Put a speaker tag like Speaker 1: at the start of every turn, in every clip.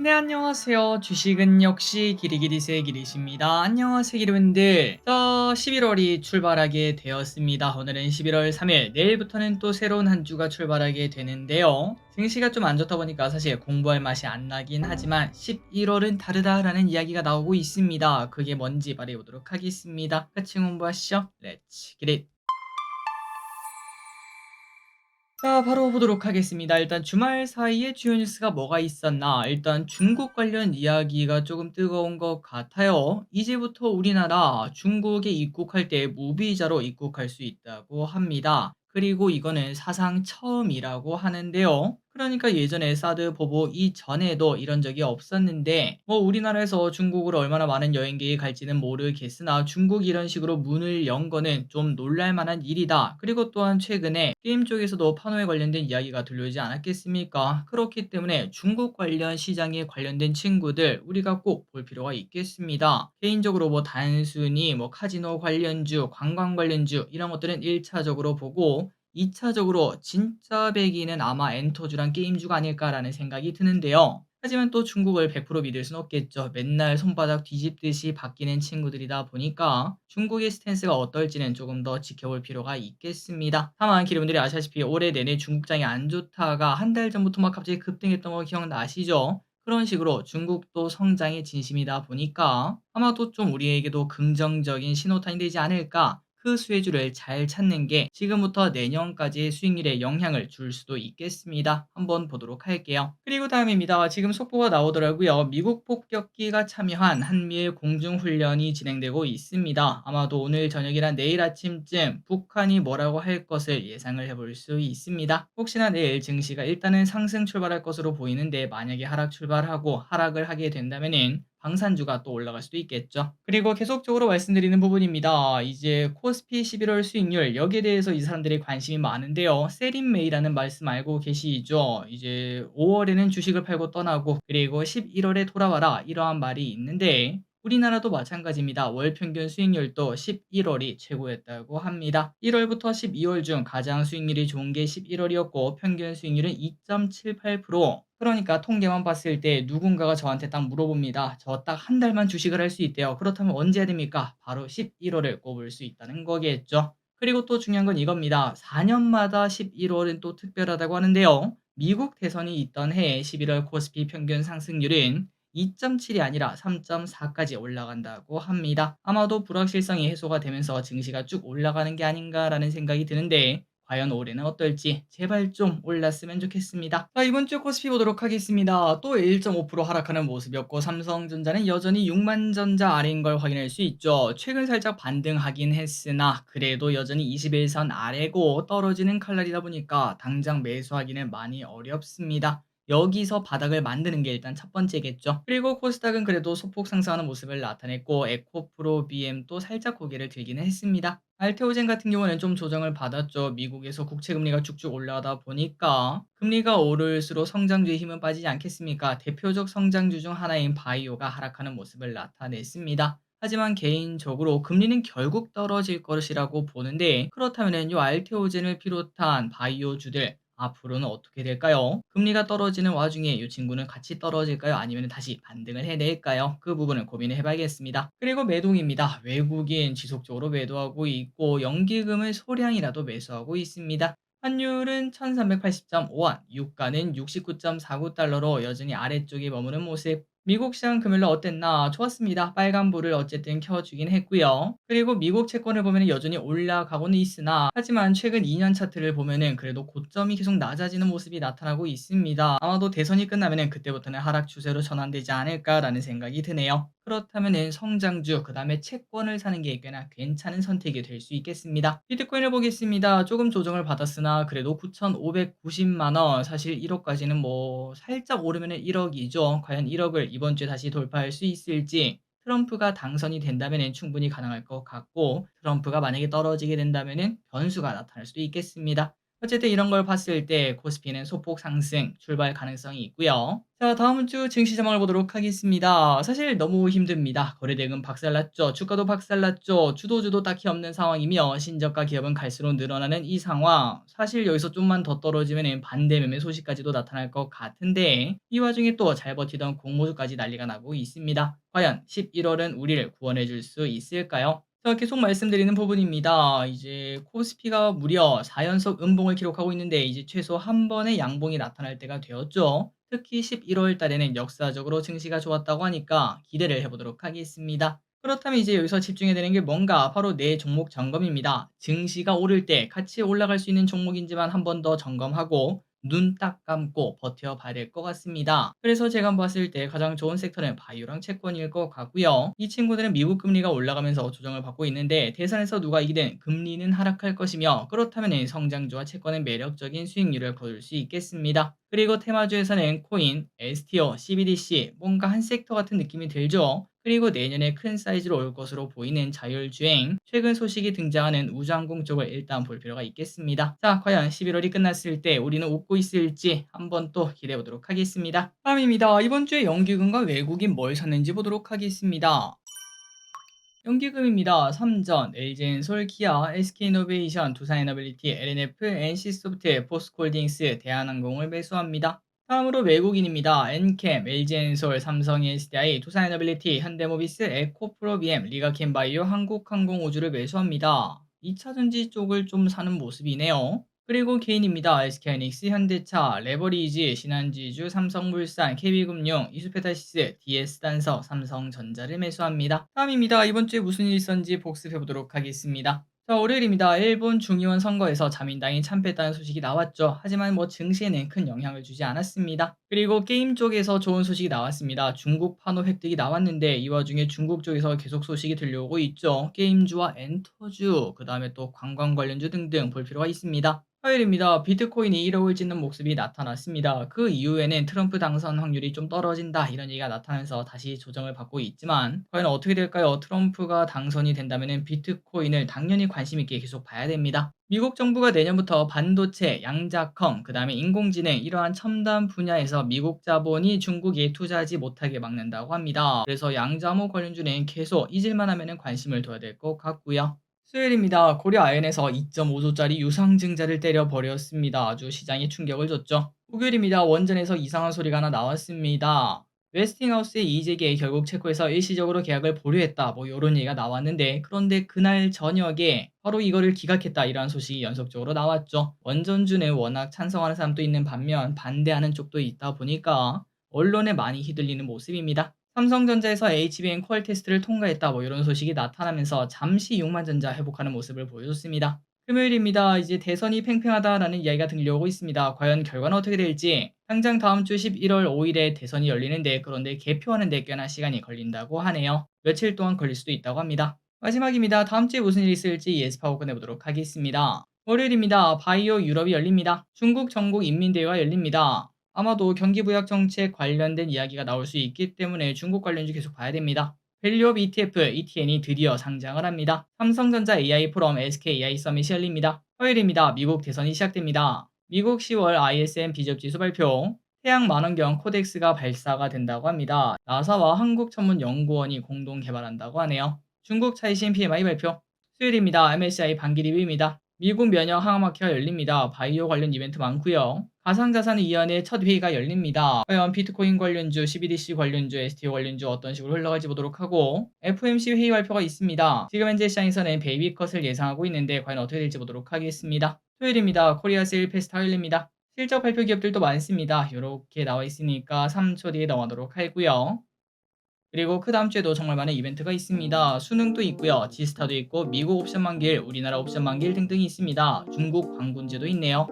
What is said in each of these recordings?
Speaker 1: 네, 안녕하세요. 주식은 역시 기리기리세 기리십니다. 안녕하세요, 기리분들. 11월이 출발하게 되었습니다. 오늘은 11월 3일, 내일부터는 또 새로운 한 주가 출발하게 되는데요. 증시가 좀 안 좋다 보니까 사실 공부할 맛이 안 나긴 하지만 11월은 다르다라는 이야기가 나오고 있습니다. 그게 뭔지 말해보도록 하겠습니다. 같이 공부하시죠. 렛츠 기릿. 자, 바로 보도록 하겠습니다. 일단 주말 사이에 주요 뉴스가 뭐가 있었나? 일단 중국 관련 이야기가 조금 뜨거운 것 같아요. 이제부터 우리나라 중국에 입국할 때 무비자로 입국할 수 있다고 합니다. 그리고 이거는 사상 처음이라고 하는데요. 그러니까 예전에 사드 보복 이전에도 이런 적이 없었는데 뭐 우리나라에서 중국으로 얼마나 많은 여행객이 갈지는 모르겠으나 중국이 이런 식으로 문을 연 거는 좀 놀랄 만한 일이다. 그리고 또한 최근에 게임 쪽에서도 판호에 관련된 이야기가 들려오지 않았겠습니까? 그렇기 때문에 중국 관련 시장에 관련된 친구들 우리가 꼭 볼 필요가 있겠습니다. 개인적으로 뭐 단순히 뭐 카지노 관련주, 관광 관련주 이런 것들은 1차적으로 보고 2차적으로 진짜 배기는 아마 엔터주랑 게임주가 아닐까라는 생각이 드는데요. 하지만 또 중국을 100% 믿을 순 없겠죠. 맨날 손바닥 뒤집듯이 바뀌는 친구들이다 보니까 중국의 스탠스가 어떨지는 조금 더 지켜볼 필요가 있겠습니다. 다만 기름들이 아시다시피 올해 내내 중국장이 안 좋다가 한 달 전부터 막 갑자기 급등했던 거 기억나시죠? 그런 식으로 중국도 성장의 진심이다 보니까 아마도 좀 우리에게도 긍정적인 신호탄이 되지 않을까. 그 수혜주를 잘 찾는 게 지금부터 내년까지의 수익률에 영향을 줄 수도 있겠습니다. 한번 보도록 할게요. 그리고 다음입니다. 지금 속보가 나오더라고요. 미국 폭격기가 참여한 한미일 공중훈련이 진행되고 있습니다. 아마도 오늘 저녁이나 내일 아침쯤 북한이 뭐라고 할 것을 예상을 해볼 수 있습니다. 혹시나 내일 증시가 일단은 상승 출발할 것으로 보이는데 만약에 하락 출발하고 하락을 하게 된다면은 방산주가 또 올라갈 수도 있겠죠. 그리고 계속적으로 말씀드리는 부분입니다. 이제 코스피 11월 수익률 여기에 대해서 이 사람들이 관심이 많은데요. 세린메이라는 말씀 알고 계시죠? 이제 5월에는 주식을 팔고 떠나고 그리고 11월에 돌아와라 이러한 말이 있는데 우리나라도 마찬가지입니다. 월 평균 수익률도 11월이 최고였다고 합니다. 1월부터 12월 중 가장 수익률이 좋은 게 11월이었고 평균 수익률은 2.78%. 그러니까 통계만 봤을 때 누군가가 저한테 딱 물어봅니다. 저 딱 한 달만 주식을 할 수 있대요. 그렇다면 언제 해야 됩니까? 바로 11월을 꼽을 수 있다는 거겠죠. 그리고 또 중요한 건 이겁니다. 4년마다 11월은 또 특별하다고 하는데요. 미국 대선이 있던 해 11월 코스피 평균 상승률은 2.7이 아니라 3.4까지 올라간다고 합니다. 아마도 불확실성이 해소가 되면서 증시가 쭉 올라가는 게 아닌가라는 생각이 드는데 과연 올해는 어떨지 제발 좀 올랐으면 좋겠습니다. 자, 이번 주 코스피 보도록 하겠습니다. 또 1.5% 하락하는 모습이었고 삼성전자는 여전히 6만 전자 아래인 걸 확인할 수 있죠. 최근 살짝 반등하긴 했으나 그래도 여전히 21선 아래고 떨어지는 칼날이다 보니까 당장 매수하기는 많이 어렵습니다. 여기서 바닥을 만드는 게 일단 첫 번째겠죠. 그리고 코스닥은 그래도 소폭 상승하는 모습을 나타냈고 에코프로 BM도 살짝 고개를 들기는 했습니다. 알테오젠 같은 경우는 좀 조정을 받았죠. 미국에서 국채 금리가 쭉쭉 올라가다 보니까 금리가 오를수록 성장주의 힘은 빠지지 않겠습니까? 대표적 성장주 중 하나인 바이오가 하락하는 모습을 나타냈습니다. 하지만 개인적으로 금리는 결국 떨어질 것이라고 보는데 그렇다면 이 알테오젠을 비롯한 바이오주들 앞으로는 어떻게 될까요? 금리가 떨어지는 와중에 이 친구는 같이 떨어질까요? 아니면 다시 반등을 해낼까요? 그 부분을 고민을 해봐야겠습니다. 그리고 매동입니다. 외국인 지속적으로 매도하고 있고 연기금을 소량이라도 매수하고 있습니다. 환율은 1380.5원, 유가는 69.49달러로 여전히 아래쪽에 머무는 모습. 미국 시장 금요일날 어땠나? 좋았습니다. 빨간불을 어쨌든 켜주긴 했고요. 그리고 미국 채권을 보면 여전히 올라가고는 있으나 하지만 최근 2년 차트를 보면은 그래도 고점이 계속 낮아지는 모습이 나타나고 있습니다. 아마도 대선이 끝나면은 그때부터는 하락 추세로 전환되지 않을까라는 생각이 드네요. 그렇다면은 성장주 그다음에 채권을 사는 게 꽤나 괜찮은 선택이 될 수 있겠습니다. 비트코인을 보겠습니다. 조금 조정을 받았으나 그래도 9,590만 원 사실 1억까지는 뭐 살짝 오르면은 1억이죠. 과연 1억을 이번 주에 다시 돌파할 수 있을지 트럼프가 당선이 된다면 충분히 가능할 것 같고 트럼프가 만약에 떨어지게 된다면 변수가 나타날 수도 있겠습니다. 어쨌든 이런 걸 봤을 때 코스피는 소폭 상승 출발 가능성이 있고요. 자, 다음 주 증시 전망을 보도록 하겠습니다. 사실 너무 힘듭니다. 거래대금 박살났죠. 주가도 박살났죠. 주도주도 딱히 없는 상황이며 신저가 기업은 갈수록 늘어나는 이 상황. 사실 여기서 좀만 더 떨어지면 반대 매매 소식까지도 나타날 것 같은데 이 와중에 또 잘 버티던 공모주까지 난리가 나고 있습니다. 과연 11월은 우리를 구원해 줄 수 있을까요? 자, 계속 말씀드리는 부분입니다. 이제 코스피가 무려 4연속 음봉을 기록하고 있는데 이제 최소 한 번의 양봉이 나타날 때가 되었죠. 특히 11월 달에는 역사적으로 증시가 좋았다고 하니까 기대를 해보도록 하겠습니다. 그렇다면 이제 여기서 집중해야 되는 게 뭔가 바로 내 종목 점검입니다. 증시가 오를 때 같이 올라갈 수 있는 종목인지만 한 번 더 점검하고 눈 딱 감고 버텨봐야 될 것 같습니다. 그래서 제가 봤을 때 가장 좋은 섹터는 바이오랑 채권일 것 같고요. 이 친구들은 미국 금리가 올라가면서 조정을 받고 있는데 대선에서 누가 이기든 금리는 하락할 것이며 그렇다면 성장주와 채권은 매력적인 수익률을 거둘 수 있겠습니다. 그리고 테마주에서는 코인, STO, CBDC 뭔가 한 섹터 같은 느낌이 들죠. 그리고 내년에 큰 사이즈로 올 것으로 보이는 자율주행, 최근 소식이 등장하는 우주항공 쪽을 일단 볼 필요가 있겠습니다. 자, 과연 11월이 끝났을 때 우리는 웃고 있을지 한번 또 기대해 보도록 하겠습니다. 다음입니다. 이번 주에 연기금과 외국인 뭘 샀는지 보도록 하겠습니다. 연기금입니다. 삼전, LG엔솔, 기아, SK이노베이션, 두산에너빌리티, LNF, NC소프트, 포스코홀딩스, 대한항공을 매수합니다. 다음으로 외국인입니다. 엔캠, LG엔솔, 삼성 SDI, 두산에너빌리티, 현대모비스, 에코프로비엠, 리가켄바이오, 한국항공우주를 매수합니다. 2차전지 쪽을 좀 사는 모습이네요. 그리고 개인입니다. SK하이닉스, 현대차, 레버리지, 신한지주, 삼성물산, KB금융, 이수페타시스, DS단서, 삼성전자를 매수합니다. 다음입니다. 이번 주에 무슨 일이 있었는지 복습해보도록 하겠습니다. 자, 월요일입니다. 일본 중의원 선거에서 자민당이 참패했다는 소식이 나왔죠. 하지만 증시에는 큰 영향을 주지 않았습니다. 그리고 게임 쪽에서 좋은 소식이 나왔습니다. 중국 판호 획득이 나왔는데 이 와중에 중국 쪽에서 계속 소식이 들려오고 있죠. 게임주와 엔터주, 그 다음에 또 관광 관련주 등등 볼 필요가 있습니다. 화요일입니다. 비트코인이 1억을 찍는 모습이 나타났습니다. 그 이후에는 트럼프 당선 확률이 좀 떨어진다 이런 얘기가 나타나면서 다시 조정을 받고 있지만 과연 어떻게 될까요? 트럼프가 당선이 된다면 비트코인을 당연히 관심 있게 계속 봐야 됩니다. 미국 정부가 내년부터 반도체, 양자컴, 그 다음에 인공지능 이러한 첨단 분야에서 미국 자본이 중국에 투자하지 못하게 막는다고 합니다. 그래서 양자모 관련주는 계속 잊을만 하면 관심을 둬야 될 것 같고요. 수요일입니다. 고려아연에서 2.5조짜리 유상증자를 때려버렸습니다. 아주 시장에 충격을 줬죠. 목요일입니다. 원전에서 이상한 소리가 하나 나왔습니다. 웨스팅하우스의 이재기에 결국 체코에서 일시적으로 계약을 보류했다. 이런 얘기가 나왔는데 그런데 그날 저녁에 바로 이거를 기각했다. 이러한 소식이 연속적으로 나왔죠. 원전주는 워낙 찬성하는 사람도 있는 반면 반대하는 쪽도 있다 보니까 언론에 많이 휘둘리는 모습입니다. 삼성전자에서 HBM 퀄 테스트를 통과했다 이런 소식이 나타나면서 잠시 6만전자 회복하는 모습을 보여줬습니다. 금요일입니다. 이제 대선이 팽팽하다라는 이야기가 들려오고 있습니다. 과연 결과는 어떻게 될지 당장 다음 주 11월 5일에 대선이 열리는데 그런데 개표하는 데 꽤나 시간이 걸린다고 하네요. 며칠 동안 걸릴 수도 있다고 합니다. 마지막입니다. 다음 주에 무슨 일이 있을지 예습하고 끝내보도록 하겠습니다. 월요일입니다. 바이오 유럽이 열립니다. 중국 전국 인민대회가 열립니다. 아마도 경기부양 정책 관련된 이야기가 나올 수 있기 때문에 중국 관련주 계속 봐야 됩니다. 밸류업 ETF, ETN이 드디어 상장을 합니다. 삼성전자 AI 포럼, SK AI 서밋이 열립니다. 화요일입니다. 미국 대선이 시작됩니다. 미국 10월 ISM 비접지수 발표, 태양 만원경 코덱스가 발사가 된다고 합니다. 나사와 한국천문연구원이 공동 개발한다고 하네요. 중국 차이신 PMI 발표, 수요일입니다. MSCI 반기 리뷰입니다. 미국 면역 항암학회가 열립니다. 바이오 관련 이벤트 많고요. 가상자산위원회 첫 회의가 열립니다. 과연 비트코인 관련주, CBDC 관련주, STO 관련주 어떤 식으로 흘러갈지 보도록 하고 FOMC 회의 발표가 있습니다. 지금 현재 시장에서는 베이비컷을 예상하고 있는데 과연 어떻게 될지 보도록 하겠습니다. 토요일입니다. 코리아 세일 페스타 열립니다. 실적 발표 기업들도 많습니다. 이렇게 나와 있으니까 3초 뒤에 넘어가도록 하고요. 그리고 그 다음 주에도 정말 많은 이벤트가 있습니다. 수능도 있고요. 지스타도 있고 미국 옵션 만길, 우리나라 옵션 만길 등등이 있습니다. 중국 광군제도 있네요.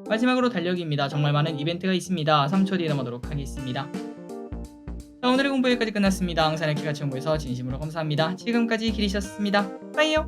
Speaker 1: 마지막으로 달력입니다. 정말 많은 이벤트가 있습니다. 3초 뒤에 넘어가도록 하겠습니다. 자, 오늘의 공부 여기까지 끝났습니다. 항상 이렇게 같이 공부해서 진심으로 감사합니다. 지금까지 길이셨습니다. 빠이요.